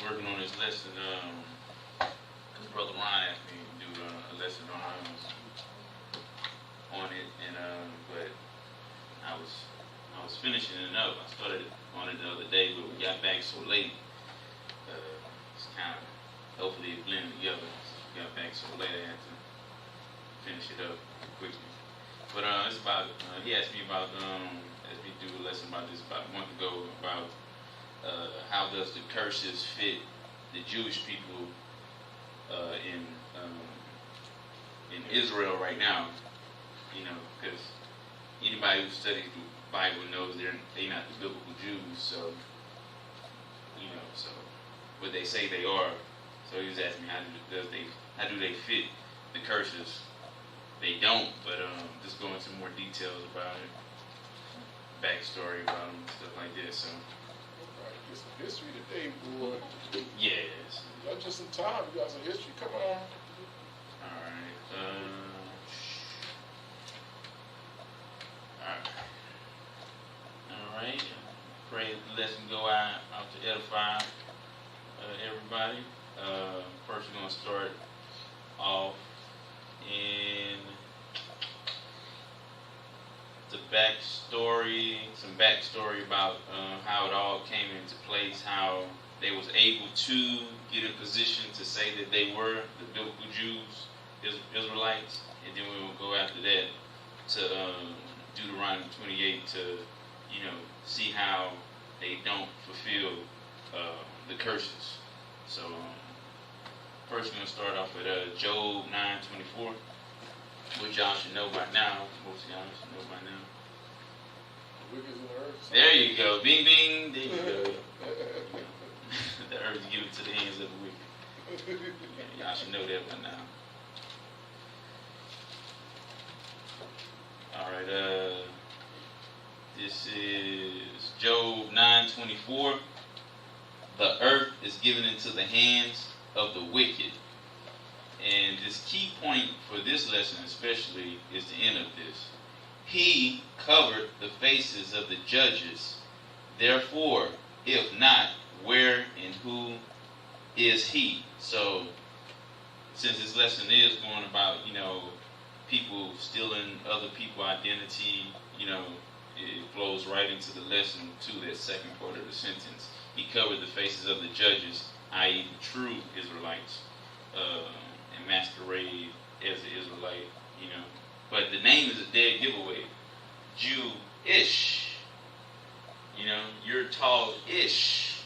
working on this lesson. Cause Brother Ron asked me to do a lesson on it, and but I was finishing it up. I started on it the other day, but we got back so late. It's kind of hopefully it blended together. So we got back so late I had to finish it up quickly. But it's about he asked me about as we do a lesson about this about a month ago about how does the curses fit the Jewish people in Israel right now? You know, because anybody who studies the Bible knows they're not the biblical Jews. So you know, so but they say they are. So he was asking me how do they fit the curses? They don't, but just go into more details about it, backstory about them, stuff like that. So. Get some history today, boy. Yes. Not just some time. You got some history. Come on. All right. All right. Pray that the lesson go out to edify everybody. First, we're going to start off in the backstory, some backstory about how it all came into place, how they was able to get in position to say that they were the biblical Jews, Israelites, and then we will go after that to Deuteronomy 28 to, you know, see how they don't fulfill the curses. So first we're going to start off with Job 9:24. Which y'all should know by now. Most of y'all should know by now. There you go. Bing, bing. There you go. The earth is given to the hands of the wicked. Y'all should know that by now. All right. This is Job 9:24. The earth is given into the hands of the wicked. And this key point for this lesson especially is the end of this. He covered the faces of the judges. Therefore, if not, where and who is he? So, since this lesson is going about, you know, people stealing other people's identity, you know, it flows right into the lesson to that second part of the sentence. He covered the faces of the judges, i.e. the true Israelites. And masquerade as an Israelite, you know. But the name is a dead giveaway. Jew-ish. You know, you're tall-ish.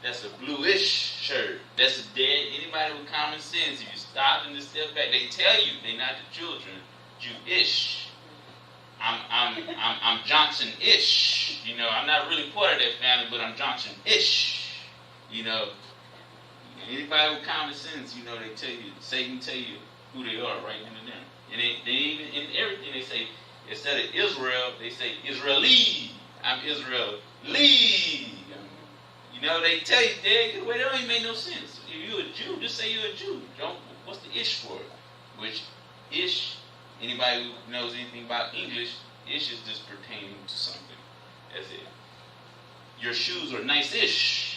That's a bluish shirt. That's a dead. Anybody with common sense, if you stop and just step back, they tell you they're not the children. Jew-ish. I'm Johnson-ish. You know, I'm not really part of that family, but I'm Johnson-ish. You know. Anybody with common sense, you know, they tell you, Satan tell you who they are right in and there. And they even, in everything they say, instead of Israel, they say Israeli. I'm Israeli. You know, they tell you, well, that don't even make no sense. If you're a Jew, just say you're a Jew. What's the ish for? Which ish, anybody who knows anything about English, ish is just pertaining to something. That's it. Your shoes are nice-ish.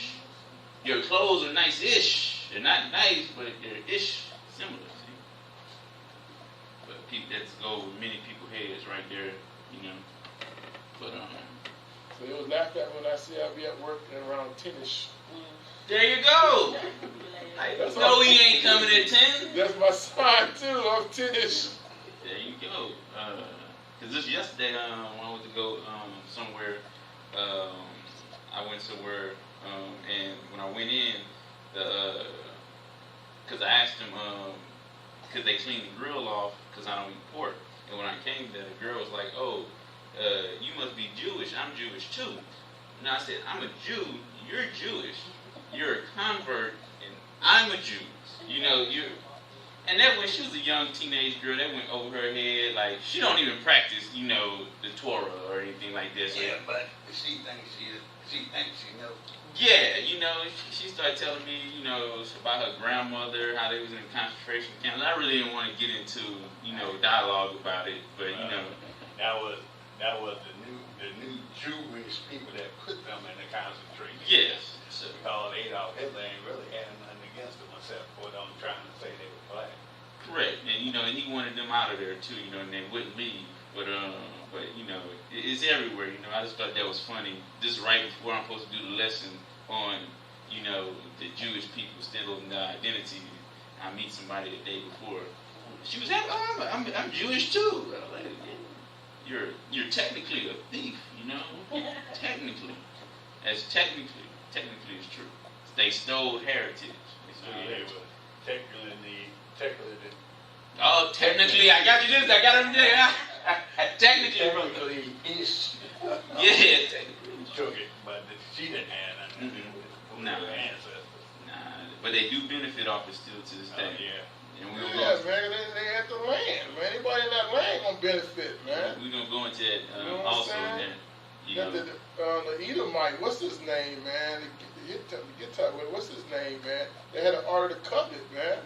Your clothes are nice-ish. They're not nice, but they're ish similar. See? But people that's go with many people's heads right there, you know. But so they was laughed at when I said I'd be at work and around 10ish. There you go. I know he ain't coming at 10. That's my sign too. I'm 10ish. There you go. Cause just yesterday when I went to go somewhere, I went somewhere. And when I went in, because I asked them, could they clean the grill off, because I don't eat pork. And when I came there, the girl was like, oh, you must be Jewish. I'm Jewish too. And I said, I'm a Jew. You're Jewish. You're a convert, and I'm a Jew. You know, and that when she was a young teenage girl, that went over her head. Like, she don't even practice, you know, the Torah or anything like this. Yeah, but she thinks she knows. Yeah, you know, she started telling me, you know, about her grandmother, how they was in concentration camps. I really didn't want to get into, you know, dialogue about it, but you know, that was the new Jewish people that put them in the concentration. Yes. So we called Adolf Hitler, correct. And and he wanted them out of there too, and they wouldn't leave. But it's everywhere. I just thought that was funny. Just right before I'm supposed to do the lesson on, the Jewish people still in their identity, I meet somebody the day before. She was like, "Oh, I'm Jewish too." I was like, "Yeah, you're technically a thief, technically, technically it's true. They stole heritage. Oh, technically, I got you this. I got him there. Technically, yeah, technically. Took it, but she didn't have it. Nah, but they do benefit off it still to this day. Yeah. And man, they had the land, man. Anybody in that land gonna benefit, man. We're gonna go into that also. The Edomite, what's his name, man? The guitar, what's his name, man? They had an Ark of the Covenant, man.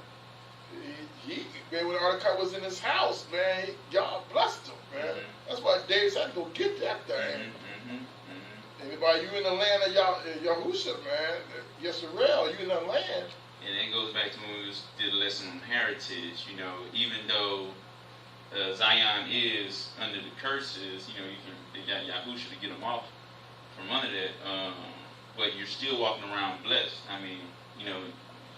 When the Ark of the Covenant was in his house, man, God blessed him, man. That's why David had to go get that thing. Anybody, you in the land of Yahusha, man, Yisrael, you in the land. And it goes back to when we did a lesson on heritage, even though Zion is under the curses, they got Yahusha to get them off from under that, but you're still walking around blessed. I mean,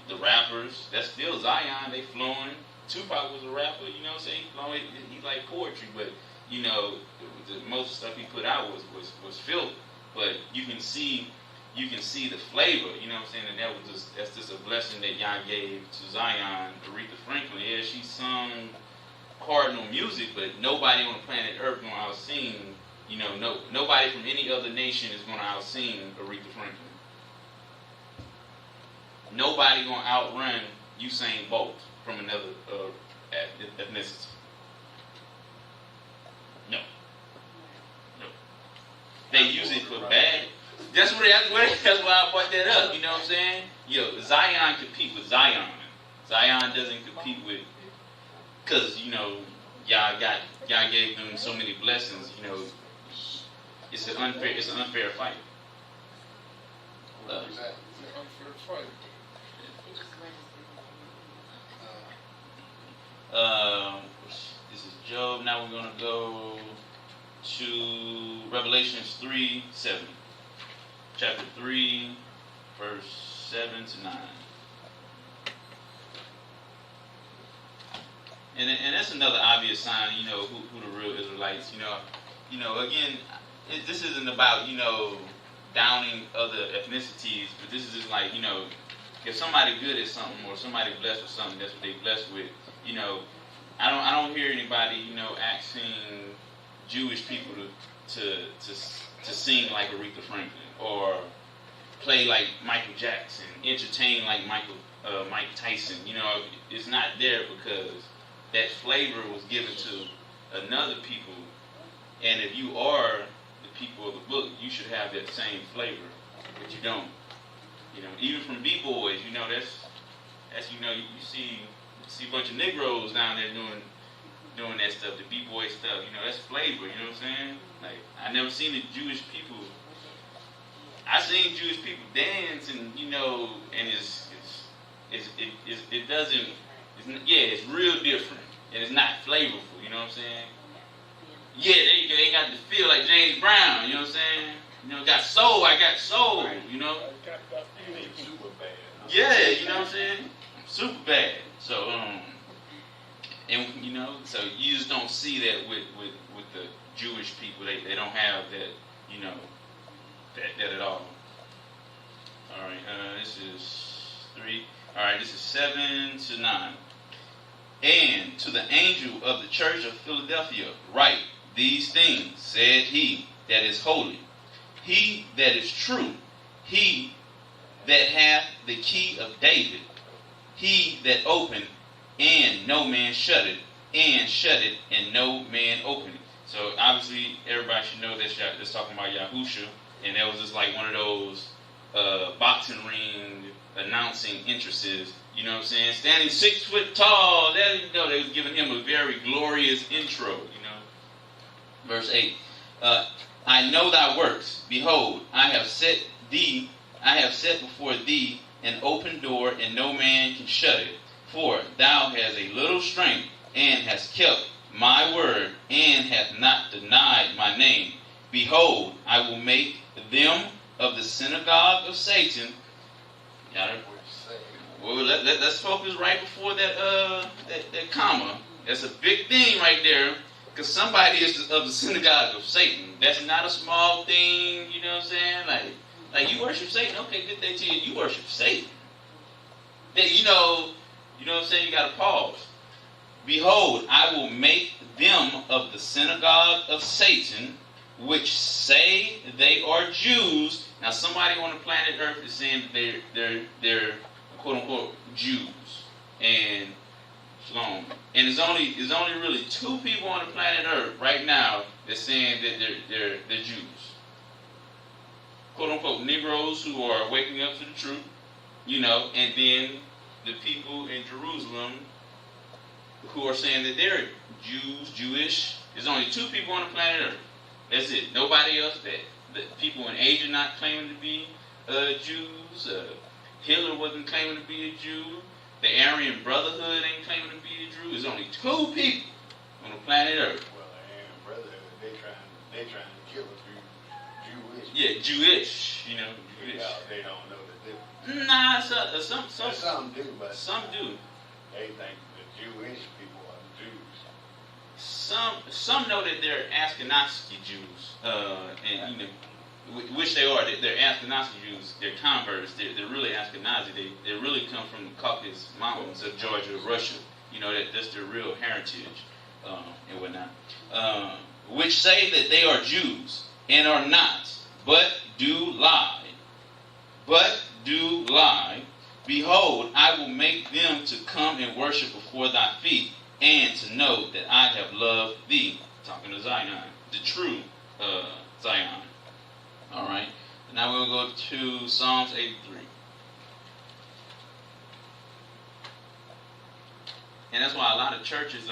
the rappers, that's still Zion, they flowing. Tupac was a rapper, what I'm saying? He liked poetry, but, the most stuff he put out was filth. But you can see the flavor, what I'm saying? And that's just a blessing that Yah gave to Zion, Aretha Franklin. Yeah, she sung cardinal music, but nobody on the planet Earth gonna outsing, nobody from any other nation is gonna outsing Aretha Franklin. Nobody gonna outrun Usain Bolt from another ethnicity. No. They use it for bad. That's why I brought that up. You know what I'm saying? Zion compete with Zion. Zion doesn't compete with, because y'all gave them so many blessings. It's an unfair fight. It's an unfair fight. This is Job. Now we're gonna go to Revelations 3:7. Chapter 3, verse 7 to 9. And that's another obvious sign, who the real Israelites, again, this isn't about, downing other ethnicities, but this is just like, if somebody good at something or somebody blessed with something, that's what they blessed with, I don't hear anybody, asking Jewish people to sing like Aretha Franklin or play like Michael Jackson, entertain like Mike Tyson. It's not there because that flavor was given to another people, and if you are the people of the book, you should have that same flavor, but you don't. Even from B-boys, that's you see a bunch of Negroes down there doing that stuff, the B-boy stuff, that's flavor, you know what I'm saying? Like, I never seen the Jewish people. I seen Jewish people dance, and and it's real different, and it's not flavorful, you know what I'm saying? Yeah, there you go. They got to feel like James Brown, you know what I'm saying? Got soul, I got soul, Super bad. Yeah, you know what I'm saying? Super bad. So, and so you just don't see that with the Jewish people. They don't have that, that at all. All right, this is 3. All right, this is 7 to 9. And to the angel of the church of Philadelphia write, these things said he that is holy, he that is true, he that hath the key of David, he that opened, and no man shut it, and shut it, and no man opened it. So obviously everybody should know that's talking about Yahusha, and that was just like one of those boxing ring announcing entrances. You know what I'm saying? Standing 6 foot tall. They was giving him a very glorious intro. Verse 8. I know thy works. Behold, I have set before thee an open door, and no man can shut it. For thou hast a little strength, and hast kept my word, and hast not denied my name. Behold, I will make them of the synagogue of Satan. Well, let's focus right before that comma. That's a big thing right there, because somebody is of the synagogue of Satan. That's not a small thing, you know what I'm saying? Like you worship Satan, okay, good day to you. You worship Satan. That you know what I'm saying? You got to pause. Behold, I will make them of the synagogue of Satan, which say they are Jews. Now, somebody on the planet Earth is saying that they're quote unquote Jews, and shalom. And there's only really two people on the planet Earth right now that's saying that they're Jews, quote unquote Negroes who are waking up to the truth, and then the people in Jerusalem who are saying that they're Jews, Jewish. There's only two people on the planet Earth. That's it. Nobody else. The people in Asia not claiming to be Jews. Hitler wasn't claiming to be a Jew. The Aryan Brotherhood ain't claiming to be a Jew. There's only two people on the planet Earth. Well, the Aryan Brotherhood, they trying to kill us Jewish. Yeah, Jewish. Jewish. Yeah, they don't know the difference. Nah, some do, but some do. They think the Jewish people are Jews. Some know that they're Ashkenazi Jews, and which they are. They're Ashkenazi Jews. They're converts. They're really Ashkenazi. They really come from the Caucasus Mountains of Georgia, Russia. That's their real heritage and whatnot. Which say that they are Jews and are not, but do lie. But do lie. Behold, I will make them to come and worship before thy feet, and to know that I have loved thee. Talking to Zion, the true Zion. All right. Now we'll go to Psalms 83. And that's why a lot of churches,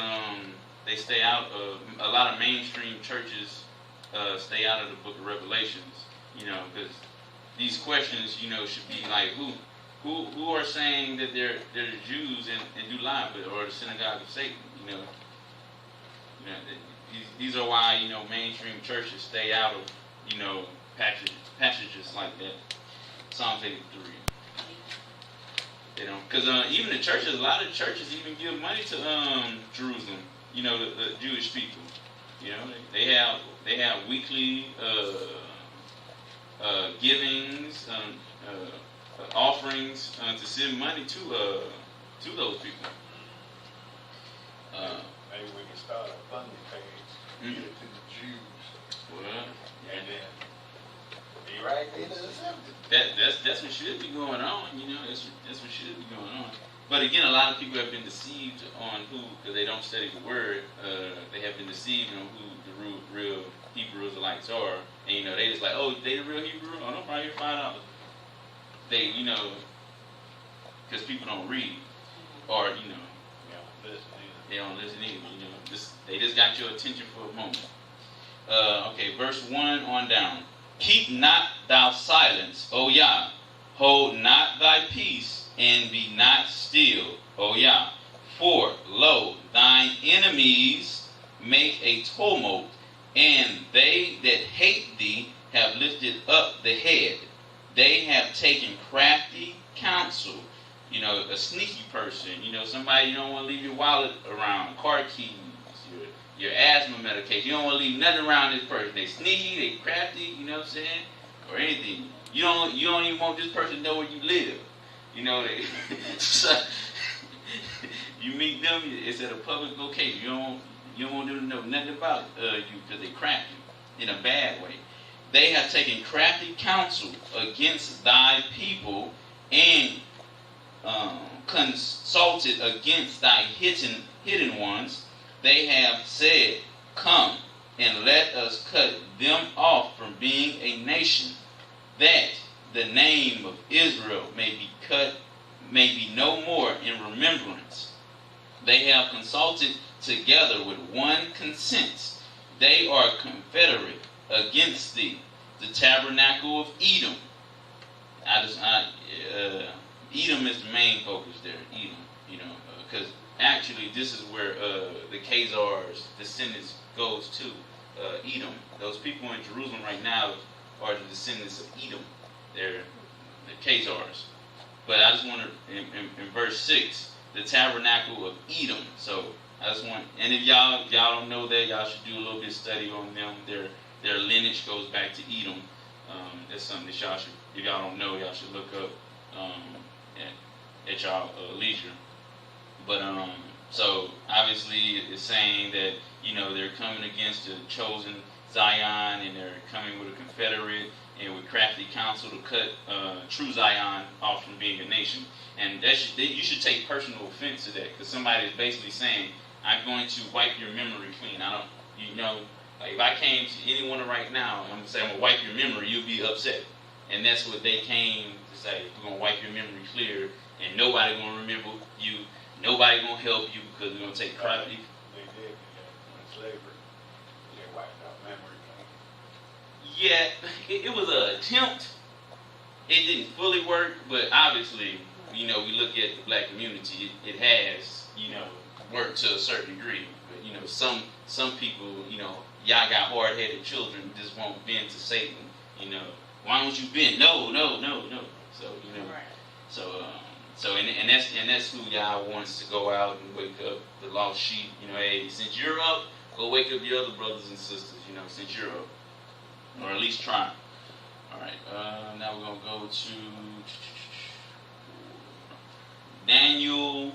they stay out of, a lot of mainstream churches stay out of the book of Revelations, because these questions, should be like, who are saying that they're Jews and do lie, or the synagogue of Satan, these are why, mainstream churches stay out of, passages like that. Psalms 83. They don't, because even the churches, a lot of churches even give money to Jerusalem. The Jewish people. They have weekly givings, offerings to send money to those people. Maybe we can start a funding page, give it to the Jews. Well, and then be right there to accept that's what should be going on. That's what should be going on. But again, a lot of people have been deceived on because they don't study the word. They have been deceived on who the real Hebrew Israelites are, and they just like, oh, they the real Hebrew. Oh, no, probably $5. They, because people don't read, or they don't listen either. They just got your attention for a moment. Okay, verse 1 on down. Keep not thou silence, O Yah. Hold not thy peace, and be not still, O Yah. For, lo, thine enemies make a tumult, and they that hate thee have lifted up the head. They have taken crafty counsel. A sneaky person. Somebody you don't want to leave your wallet around, car keys, your asthma medication. You don't want to leave nothing around this person. They sneaky, they crafty, you know what I'm saying? Or anything. You don't even want this person to know where you live. So, you meet them, it's at a public location. You don't want them to know nothing about you because they crafty in a bad way. They have taken crafty counsel against thy people, and consulted against thy hidden ones. They have said, come and let us cut them off from being a nation, that the name of Israel may be no more in remembrance. They have consulted together with one consent. They are confederate against thee, the tabernacle of Edom. Edom is the main focus there. Because actually this is where the Khazar's descendants goes to, Edom. Those people in Jerusalem right now are the descendants of Edom. They're the Khazars. But I just want to, in verse 6, the tabernacle of Edom. So I just want, and if y'all don't know that, y'all should do a little bit of study on them. Their lineage goes back to Edom. That's something that y'all should, if y'all don't know, y'all should look up at y'all leisure. But so obviously it's saying that they're coming against the chosen Zion, and they're coming with a confederate and with crafty counsel to cut true Zion off from being a nation. And you should take personal offense to that, because somebody is basically saying, I'm going to wipe your memory clean. Like if I came to anyone right now and I'm going to say, I'm going to wipe your memory, you'll be upset. And that's what they came to say. We're going to wipe your memory clear, and nobody going to remember you. Nobody going to help you, because we're going to take crafty. They did in slavery. They wiped out memory. Yeah, it was an attempt. It didn't fully work, but obviously, we look at the black community. It has, worked to a certain degree. But some people, y'all got hard-headed children just won't bend to Satan. Why don't you bend? No. So So that's who y'all wants to go out and wake up the lost sheep. Hey, since you're up, go wake up your other brothers and sisters. Since you're up. Or at least try. All right. Now we're gonna go to Daniel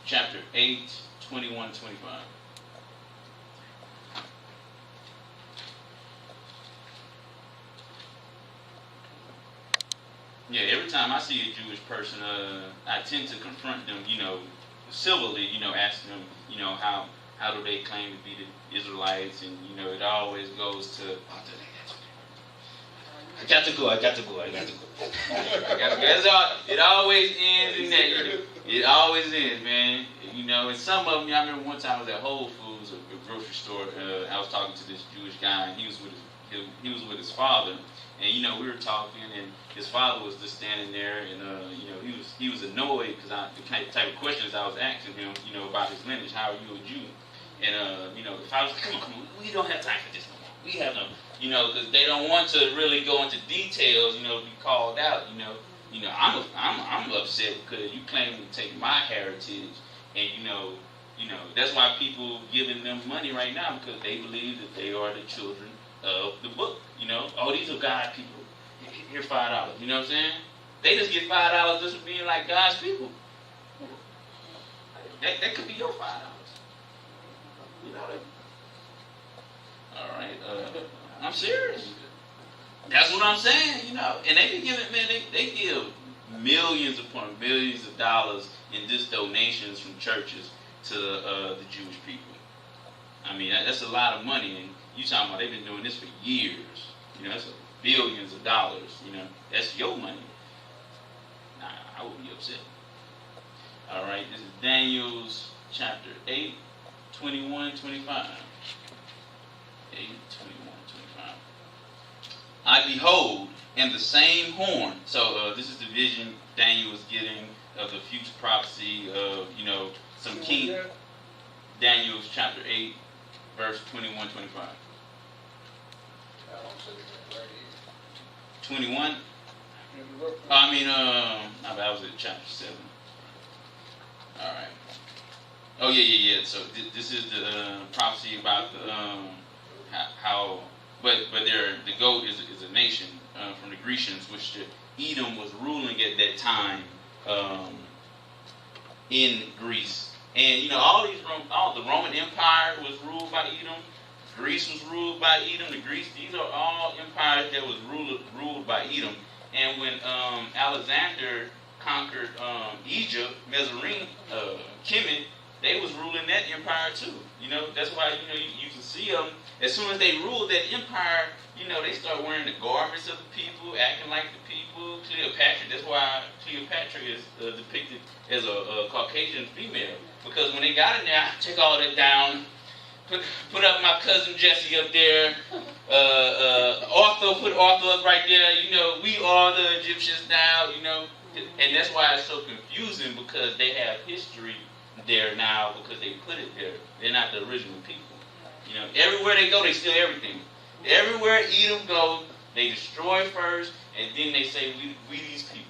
chapter 8, 21, 25. Yeah, every time I see a Jewish person, I tend to confront them, civilly, asking them, how do they claim to be the Israelites, and it always goes to, I got to go. That's all. It always ends in that. It always ends, man. And some of them, I remember one time I was at Whole Foods, a grocery store. I was talking to this Jewish guy, and he was with his father, and we were talking, and his father was just standing there, and he was annoyed because the type of questions I was asking him, about his lineage. How are you a Jew? And the father was like, come on, we don't have time for this no more. We have no. Because they don't want to really go into details, to be called out, I'm upset because you claim to take my heritage, and that's why people giving them money right now, because they believe that they are the children of the book. Oh, these are God people. Here, $5. You know what I'm saying? They just get $5 just for being like God's people. That could be your $5. All right. I'm serious. That's what I'm saying, And they be giving, man, they give millions upon millions of dollars in just donations from churches to the Jewish people. I mean, that's a lot of money, and you talking about they've been doing this for years. That's billions of dollars. That's your money. Nah, I would be upset. All right, this is Daniel's chapter 8, 21, 25. 8, 21, 25. I behold, and the same horn. So this is the vision Daniel was getting of the future prophecy of, some king. Daniel's chapter 8, verse 21, 25. 21? That was at chapter 7. All right. Oh, yeah. So this is the prophecy about how but the goat is a nation from the Grecians, which Edom was ruling at that time in Greece. And all the Roman Empire was ruled by Edom. Greece was ruled by Edom. These are all empires that was ruled by Edom. And when Alexander conquered Egypt, Mesarine, Kemet, they was ruling that empire too. That's why you can see them. As soon as they ruled that empire, they start wearing the garments of the people, acting like the people. Cleopatra. That's why Cleopatra is depicted as a Caucasian female, because when they got in there, take all that down. Put up my cousin Jesse up there. Arthur, put Arthur up right there. We are the Egyptians now. And and that's why it's so confusing, because they have history there now because they put it there. They're not the original people. You know, everywhere they go, they steal everything. Everywhere Edom go, they destroy first, and then they say, we these people.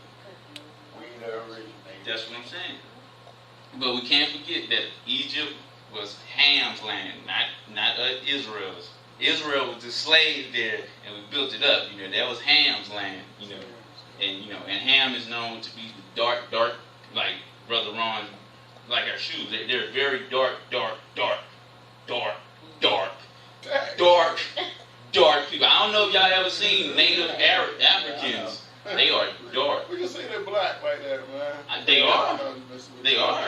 We the original. That's what I'm saying. But we can't forget that Egypt was Ham's land, not Israel's. Israel was the slave there, and we built it up. You know, that was Ham's land. And Ham is known to be the dark, like Brother Ron, like our shoes. They're very dark people. I don't know if y'all ever seen Native Africans. They are dark. We can say they're black like that, man. They are. They are.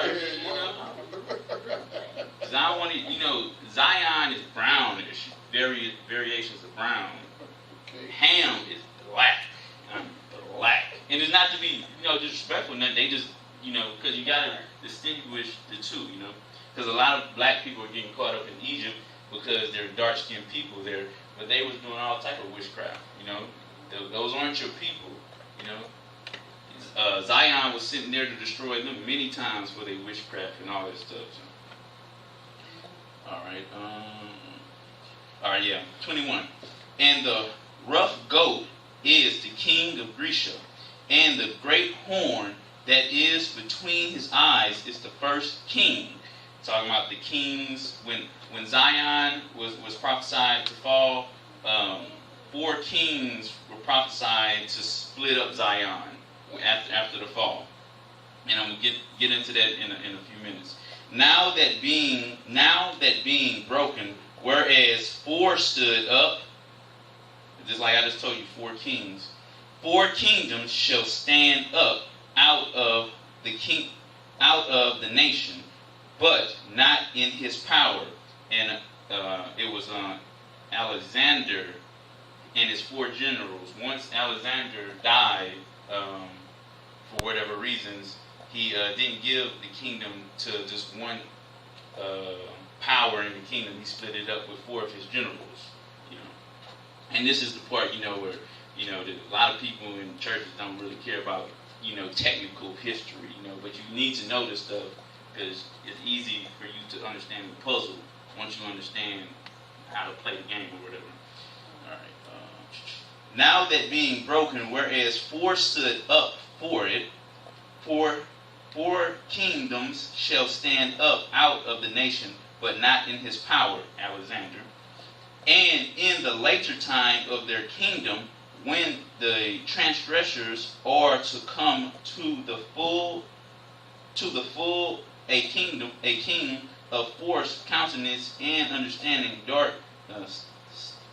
Because I don't want to, Zion is brownish, variations of brown. Okay. Ham is black. Black. And it's not to be, disrespectful. They just, because you got to distinguish the two, Because a lot of black people are getting caught up in Egypt because they're dark-skinned people there. But they was doing all type of witchcraft, Those aren't your people, Zion was sitting there to destroy them many times for their witchcraft and all that stuff. So. All right, yeah. 21. And the rough goat is the king of Grisha, and the great horn that is between his eyes is the first king. Talking about the kings, when Zion was prophesied to fall, 4 kings were prophesied to split up Zion after the fall. And I'm gonna get into that in a few minutes. Now that being broken, whereas 4 stood up, just like I just told you, 4 kings, 4 kingdoms shall stand up out of the nation, but not in his power. And it was Alexander and his 4 generals. Once Alexander died, for whatever reasons, he didn't give the kingdom to just one power in the kingdom. He split it up with 4 of his generals. And this is the part, where a lot of people in churches don't really care about, technical history, but you need to know this stuff because it's easy for you to understand the puzzle once you understand how to play the game or whatever. All right. Now that being broken, whereas 4 stood up for it, 4 kingdoms shall stand up out of the nation, but not in his power, Alexander. And in the later time of their kingdom, when the transgressors are to come to the full, a king of force, countenance, and understanding, dark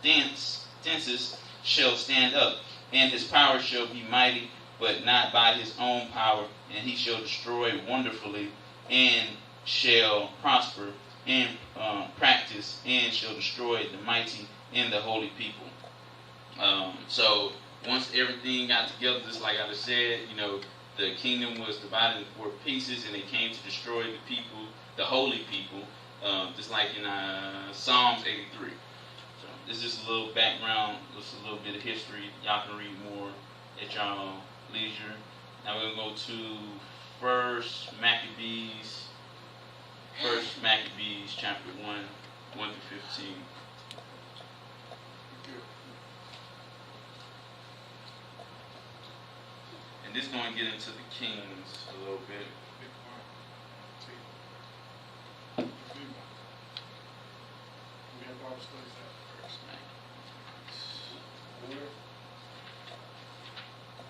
stances shall stand up, and his power shall be mighty, but not by his own power, and he shall destroy wonderfully, and shall prosper, and practice, and shall destroy the mighty and the holy people. So once everything got together, just like I just said, the kingdom was divided in 4 pieces, and they came to destroy the people, the holy people, just like in Psalms 83. So this is just a little background, just a little bit of history. Y'all can read more at y'all leisure. Now we're going to go to First Maccabees chapter 1 through 15. And this is going to get into the kings a little bit.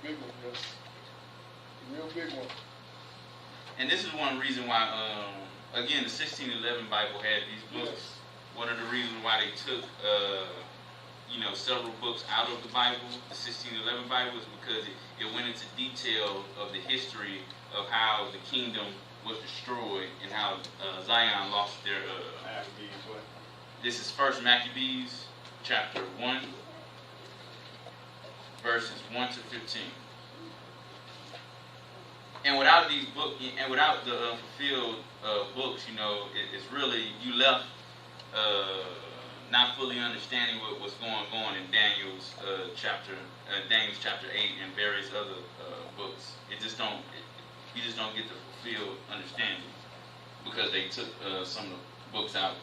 Big one, yes. Real big one. And this is one reason why, again, the 1611 Bible had these books. Yes. One of the reasons why they took, several books out of the Bible, the 1611 Bible, is because it went into detail of the history of how the kingdom was destroyed and how Zion lost their. This is First Maccabees, chapter 1, verses 1 to 15. And without these books, and without the fulfilled books, it's really, you left not fully understanding what was going on in Daniel's chapter 8 and various other books. It just don't, You just don't get the fulfilled understanding because they took some of the books out.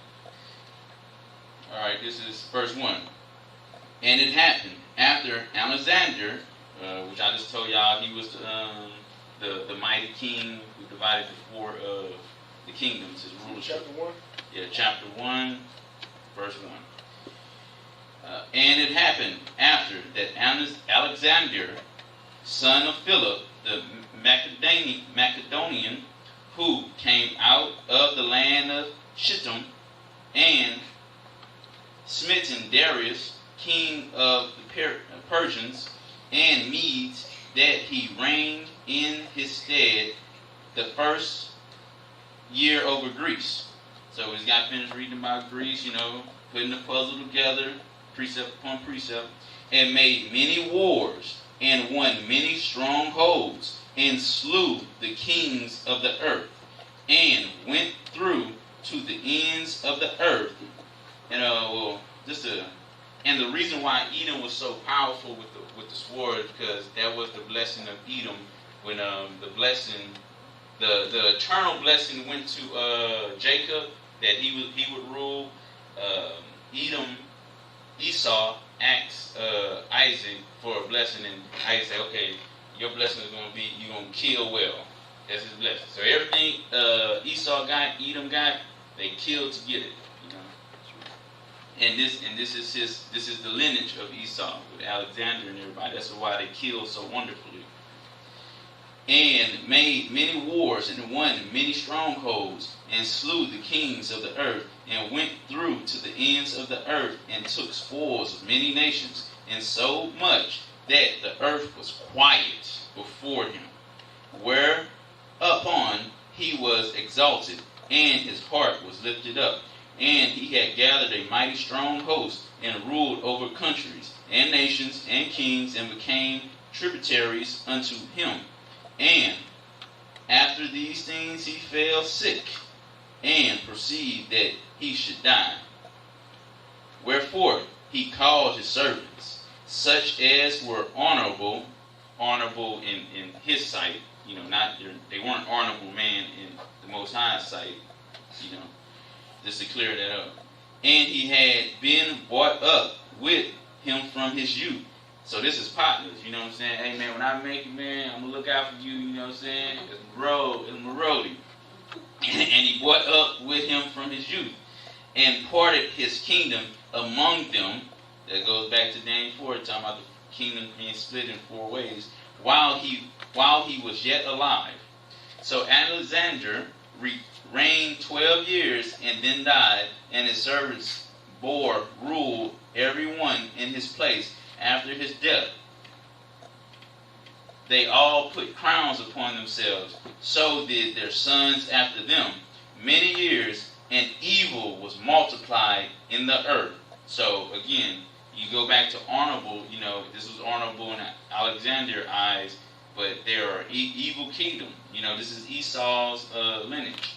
All right, this is verse 1. And it happened after Alexander, which I just told y'all, he was the mighty king who divided the kingdoms, his rulership. Chapter 1? Yeah, chapter 1, verse 1. And it happened after that Alexander, son of Philip, the Macedonian, who came out of the land of Shittim, and smitten Darius, king of the Persians and Medes, that he reigned in his stead the first year over Greece. So he's got finished reading about Greece, putting the puzzle together, precept upon precept, and made many wars, and won many strongholds, and slew the kings of the earth, and went through to the ends of the earth. And the reason why Edom was so powerful with the sword, because that was the blessing of Edom when the eternal blessing went to Jacob, that he would rule. Esau asked Isaac for a blessing, and Isaac said, okay, your blessing is going to be you're going to kill well. That's his blessing. So everything Esau got, Edom got, they killed to get it. And this is the lineage of Esau with Alexander and everybody. That's why they killed so wonderfully. And made many wars and won many strongholds, and slew the kings of the earth, and went through to the ends of the earth, and took spoils of many nations, and so much that the earth was quiet before him. Whereupon he was exalted, and his heart was lifted up, and he had gathered a mighty strong host, and ruled over countries, and nations, and kings, and became tributaries unto him. And after these things he fell sick, and perceived that he should die. Wherefore he called his servants, such as were honorable in his sight, they weren't honorable man in the Most High's sight, just to clear that up. And he had been brought up with him from his youth. So this is partners, you know what I'm saying? Hey man, when I make it, man, I'm gonna look out for you, you know what I'm saying? It's Marodi. And he brought up with him from his youth, and parted his kingdom among them. That goes back to Daniel 4, talking about the kingdom being split in 4 ways, while he was yet alive. So Alexander reigned 12 years and then died, and his servants bore rule every one in his place after his death. They all put crowns upon themselves. So did their sons after them. Many years, and evil was multiplied in the earth. So again, you go back to honorable, this was honorable in Alexander's eyes, but they are evil kingdom. This is Esau's lineage.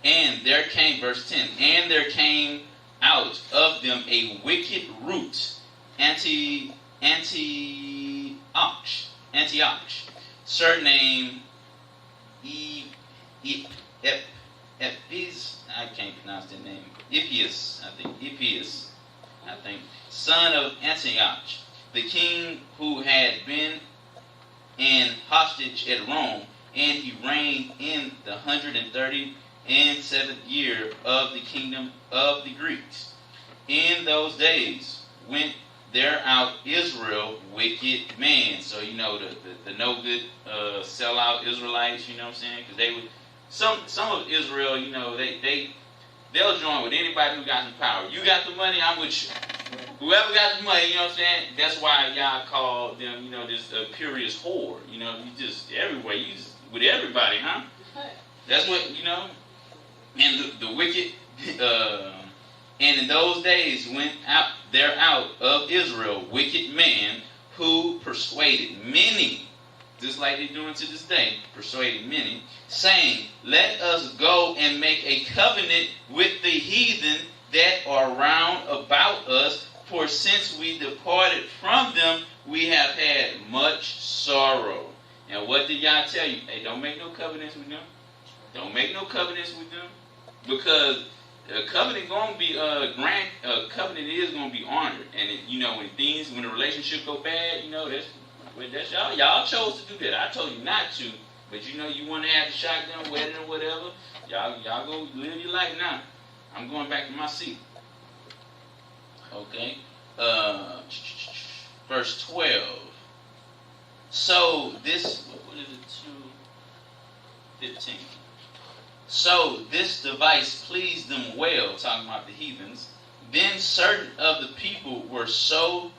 And there came, verse 10, and there came out of them a wicked root, Antioch, surnamed Ephes, I can't pronounce that name, Ephesus, I think, son of Antioch, the king who had been an hostage at Rome, and he reigned in the 137th year of the kingdom of the Greeks. In those days went there out Israel wicked man. So the no good sellout Israelites, you know what I'm saying? Because they would some of Israel, they'll join with anybody who got some power. You got the money, I'm with you. Whoever got the money, you know what I'm saying? That's why y'all call them, this purious whore. You just everywhere, you just with everybody, huh? That's what and the wicked. And in those days went out of Israel wicked men, who persuaded many, just like they're doing to this day, persuaded many, saying, let us go and make a covenant with the heathen that are round about us, for since we departed from them, we have had much sorrow. And what did Yah tell you? Hey, don't make no covenants with them. Don't make no covenants with them, because a covenant gonna be covenant is gonna be honored. And when the relationship go bad, that's y'all chose to do that. I told you not to, but you want to have the shotgun wedding or whatever. Y'all go live your life now. I'm going back to my seat. Okay. Verse 12. So this, what is it, 2:15. So this device pleased them well, talking about the heathens. Then certain of the people were so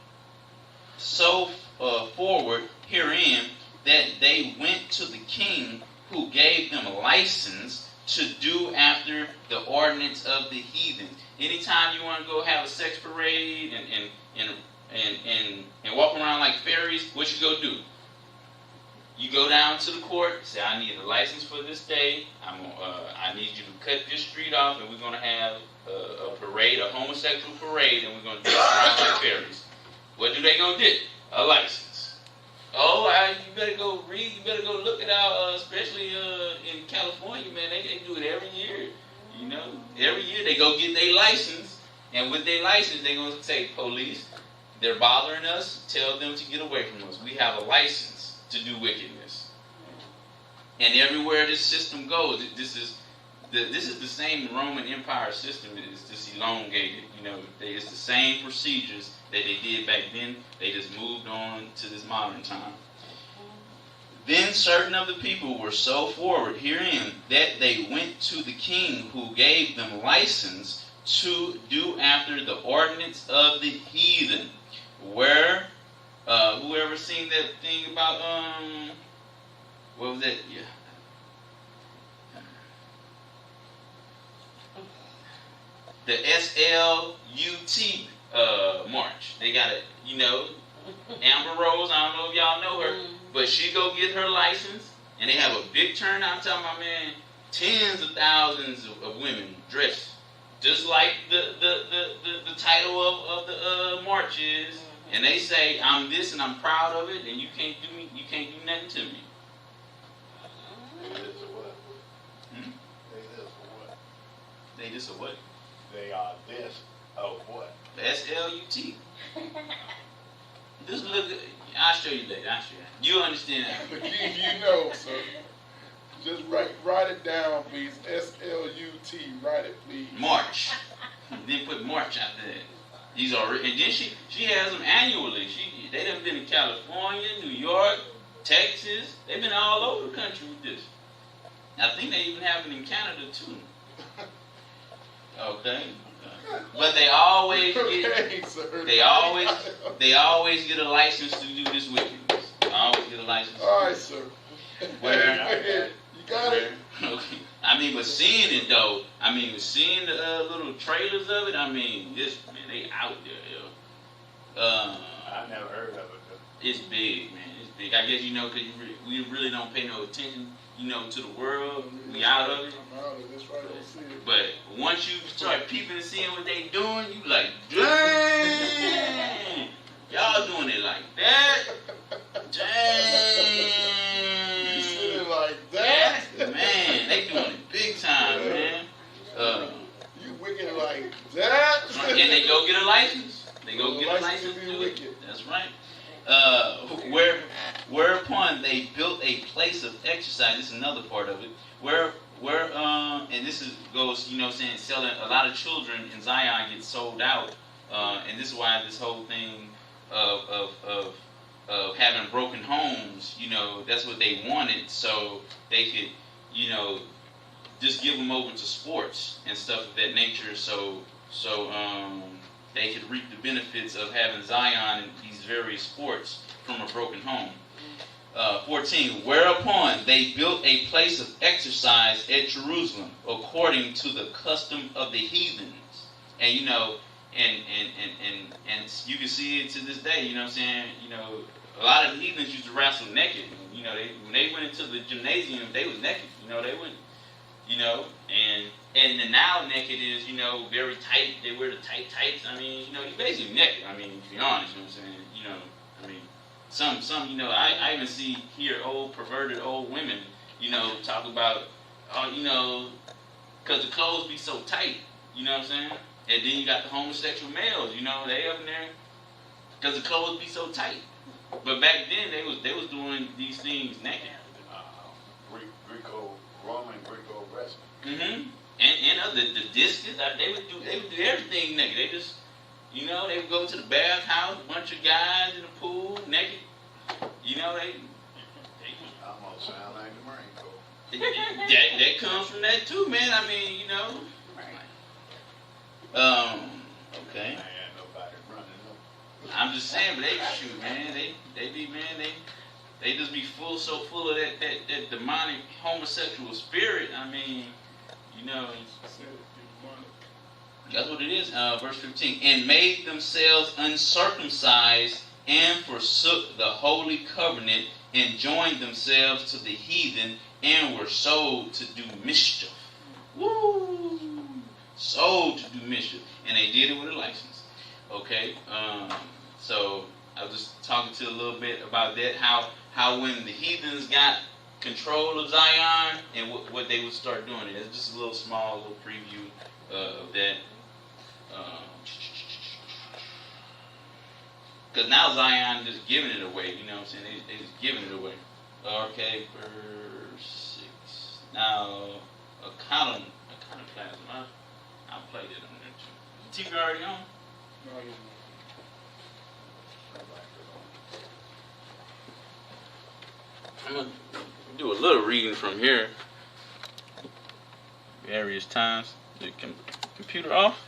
forward herein that they went to the king, who gave them a license to do after the ordinance of the heathen. Anytime you want to go have a sex parade and walk around like fairies, what you go do? You go down to the court, say, I need a license for this day. I need you to cut this street off, and we're going to have a parade, a homosexual parade, and we're going to dress around like fairies. What do they go get? A license. Oh, you better go read. You better go look it out, especially in California, man. They do it every year. Every year they go get their license, and with their license, they're going to say, police, they're bothering us. Tell them to get away from us. We have a license to do wickedness. And everywhere this system goes, this is the same Roman Empire system. It's just elongated. It's the same procedures that they did back then. They just moved on to this modern time. Then certain of the people were so forward herein that they went to the king, who gave them license to do after the ordinance of the heathen. Where whoever seen that thing about what was that? Yeah. The SLUT march. They got it. Amber Rose. I don't know if y'all know her, but she go get her license, and they have a big turnout. I'm talking about, man, tens of thousands of women dressed just like the title of the march is. And they say, I'm this and I'm proud of it, and you can't do nothing to me. They this or what? They this or what? They are this of what? The SLUT. Just look. I'll show you later. You understand that? But you know, sir. Just write it down, please. SLUT. Write it, please. March. Then put March after that. These are, and then she has them annually. They done been in California, New York, Texas. They've been all over the country with this. I think they even have it in Canada too. Okay. But they always get a license to do this wickedness. They always get a license. All right, sir. Where? You got it. Okay. But seeing it though, seeing the little trailers of it, they out there, yo. I never heard of it though. It's big, man. It's big. I guess because we really don't pay no attention, to the world. We out of it. I'm out of this right. Don't see it. But once you start peeping and seeing what they doing, you like, dang, y'all doing it like that. Dang. You said it like that? Man, they doing it big time, man. You wicked like that? And they go get a license. They go get a license to do it. That's right. Whereupon they built a place of exercise. This is another part of it. And this goes, saying selling a lot of children in Zion get sold out. And this is why this whole thing of having broken homes, that's what they wanted, so they could, just give them over to sports and stuff of that nature, so they could reap the benefits of having Zion in these various sports from a broken home. 14. Whereupon they built a place of exercise at Jerusalem, according to the custom of the heathens. And and you can see it to this day. You know what I'm saying? A lot of heathens used to wrestle naked. When they went into the gymnasium, they was naked. They wouldn't. And the now naked is, very tight. They wear the tight tights. You basically naked. To be honest, you know what I'm saying? some, I even hear old perverted old women, talk about, because the clothes be so tight, you know what I'm saying? And then you got the homosexual males, they up in there, because the clothes be so tight. But back then they was doing these things naked. Roman Greco wrestling. Mm-hmm. And the discus, they would do everything naked. They just, they would go to the bathhouse, a bunch of guys in the pool naked. They Almost sound like the Marine Corps. that comes from that too, man. I mean, okay. I ain't nobody running up. I'm just saying, but they shoot, man. They just be so full of that demonic homosexual spirit. I mean, that's what it is. Verse 15, and made themselves uncircumcised and forsook the holy covenant and joined themselves to the heathen and were sold to do mischief. Woo! Sold to do mischief. And they did it with a license. Okay? So I was just talking to you a little bit about that, how when the heathens got control of Zion and what they would start doing. It's just a little preview of that. Because now Zion just giving it away, you know what I'm saying? They just giving it away. Okay, verse 6. Now, economy plasma. I'll play that on there too. TV already on? No, you I'm going to do a little reading from here. Various times. The computer off.